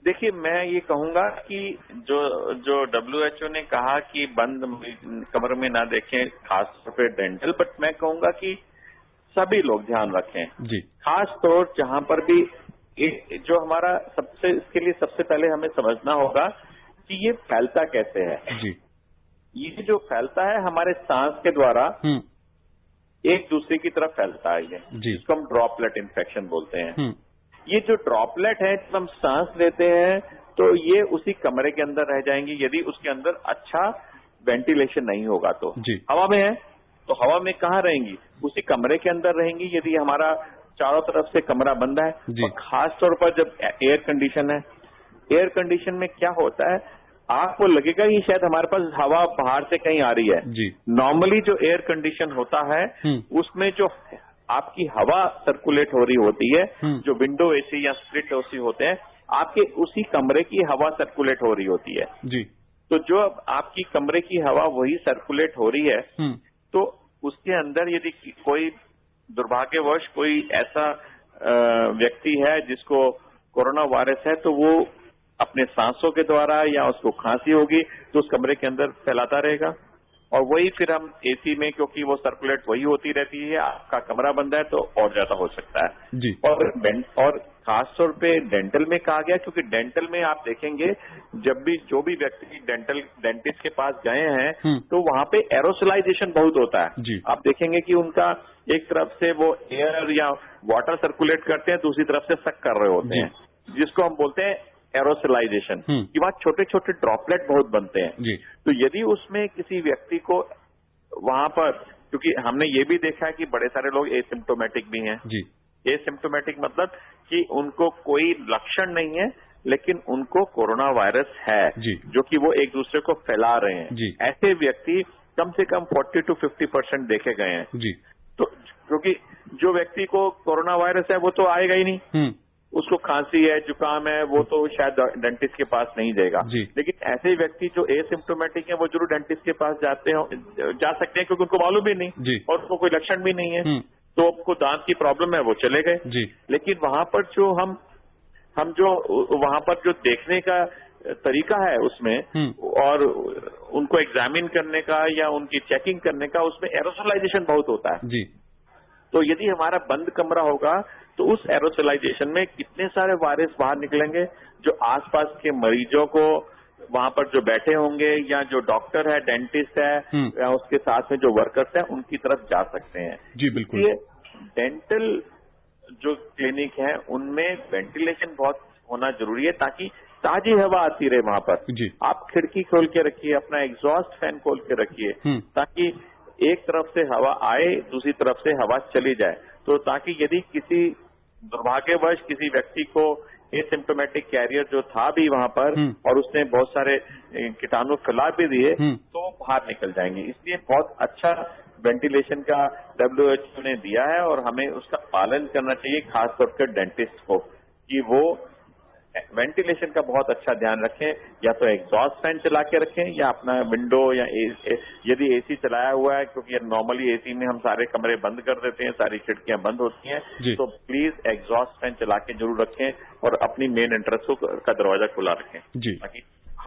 देखिए, मैं ये कहूंगा कि जो जो WHO ने कहा कि बंद कमरे में ना देखें, खासतौर पे डेंटल, बट मैं कहूंगा कि सभी लोग ध्यान रखें जी। खास तौर जहां पर भी जो हमारा इसके लिए सबसे पहले हमें समझना होगा कि ये फैलता कैसे है। जी। ये जो फैलता है हमारे सांस के द्वारा एक दूसरे की तरफ फैलता है, ये जिसको हम ड्रॉपलेट इन्फेक्शन बोलते हैं। ये जो ड्रॉपलेट है, जब हम सांस लेते हैं तो ये उसी कमरे के अंदर रह जाएंगी यदि उसके अंदर अच्छा वेंटिलेशन नहीं होगा तो। हवा में है तो हवा में कहाँ रहेंगी, उसी कमरे के अंदर रहेंगी। यदि हमारा चारों तरफ से कमरा बंद है और खास तौर पर जब एयर कंडीशन है, एयर कंडीशन में क्या होता है, आपको लगेगा कि शायद हमारे पास हवा बाहर से कहीं आ रही है। नॉर्मली जो एयर कंडीशन होता है उसमें जो आपकी हवा सर्कुलेट हो रही होती है, जो विंडो एसी या स्प्लिट एसी होते हैं, आपके उसी कमरे की हवा सर्कुलेट हो रही होती है। तो जो आपकी कमरे की हवा वही सर्कुलेट हो रही है, तो उसके अंदर यदि कोई दुर्भाग्यवश कोई ऐसा व्यक्ति है जिसको कोरोना वायरस है, तो वो अपने सांसों के द्वारा या उसको खांसी होगी तो उस कमरे के अंदर फैलाता रहेगा। और वही फिर हम एसी में, क्योंकि वो सर्कुलेट वही होती रहती है, आपका कमरा बंद है तो और ज्यादा हो सकता है। और खासतौर पे डेंटल में कहा गया, क्योंकि डेंटल में आप देखेंगे जब भी जो भी व्यक्ति डेंटिस्ट के पास गए हैं तो वहां पे एरोसोलाइजेशन बहुत होता है। आप देखेंगे कि उनका एक तरफ से वो एयर या वाटर सर्कुलेट करते हैं, दूसरी तरफ से सक कर रहे होते हैं, जिसको हम बोलते हैं एरोसोलाइजेशन, कि वहां छोटे छोटे ड्रॉपलेट बहुत बनते हैं। तो यदि उसमें किसी व्यक्ति को वहां पर, क्योंकि हमने ये भी देखा है कि बड़े सारे लोग एसिम्प्टोमेटिक भी हैं। एसिम्प्टोमेटिक मतलब कि उनको कोई लक्षण नहीं है लेकिन उनको कोरोना वायरस है, जो कि वो एक दूसरे को फैला रहे हैं। ऐसे व्यक्ति कम से कम 40 to 50% देखे गए हैं। तो क्योंकि जो व्यक्ति को कोरोना वायरस है वो तो आएगा ही नहीं, उसको खांसी है, जुकाम है, वो तो शायद डेंटिस्ट के पास नहीं जाएगा। लेकिन ऐसे व्यक्ति जो एसिम्प्टोमेटिक है वो जरूर डेंटिस्ट के पास जा सकते हैं, क्योंकि उनको मालूम भी नहीं और उनको कोई लक्षण भी नहीं है। तो आपको दांत की प्रॉब्लम है, वो चले गए। लेकिन वहां पर जो हम जो वहां पर जो देखने का तरीका है उसमें और उनको एग्जामिन करने का या उनकी चेकिंग करने का, उसमें एरोसोलाइजेशन बहुत होता है। तो यदि हमारा बंद कमरा होगा तो उस एरोसोलाइजेशन में कितने सारे वायरस बाहर निकलेंगे, जो आसपास के मरीजों को वहां पर जो बैठे होंगे या जो डॉक्टर है, डेंटिस्ट है या उसके साथ में जो वर्कर्स हैं, उनकी तरफ जा सकते हैं। बिल्कुल। इसलिए डेंटल जो क्लिनिक है उनमें वेंटिलेशन बहुत होना जरूरी है, ताकि ताजी हवा आती रहे वहां पर। आप खिड़की खोल के रखिए, अपना एग्जॉस्ट फैन खोल के रखिए, ताकि एक तरफ से हवा आए, दूसरी तरफ से हवा चली जाए। तो ताकि यदि किसी दुर्भाग्यवश किसी व्यक्ति को एसिम्प्टोमेटिक कैरियर जो था भी वहां पर और उसने बहुत सारे कीटाणु फैला भी दिए, तो बाहर निकल जाएंगे। इसलिए बहुत अच्छा वेंटिलेशन का WHO ने दिया है और हमें उसका पालन करना चाहिए, खासतौर पर डेंटिस्ट को, कि वो वेंटिलेशन का बहुत अच्छा ध्यान रखें। या तो एग्जॉस्ट फैन चला के रखें या अपना विंडो या यदि एसी चलाया हुआ है, क्योंकि नॉर्मली एसी में हम सारे कमरे बंद कर देते हैं, सारी खिड़कियां बंद होती हैं, तो प्लीज एग्जॉस्ट फैन चला के जरूर रखें और अपनी मेन एंट्रेंस का दरवाजा खुला रखें, ताकि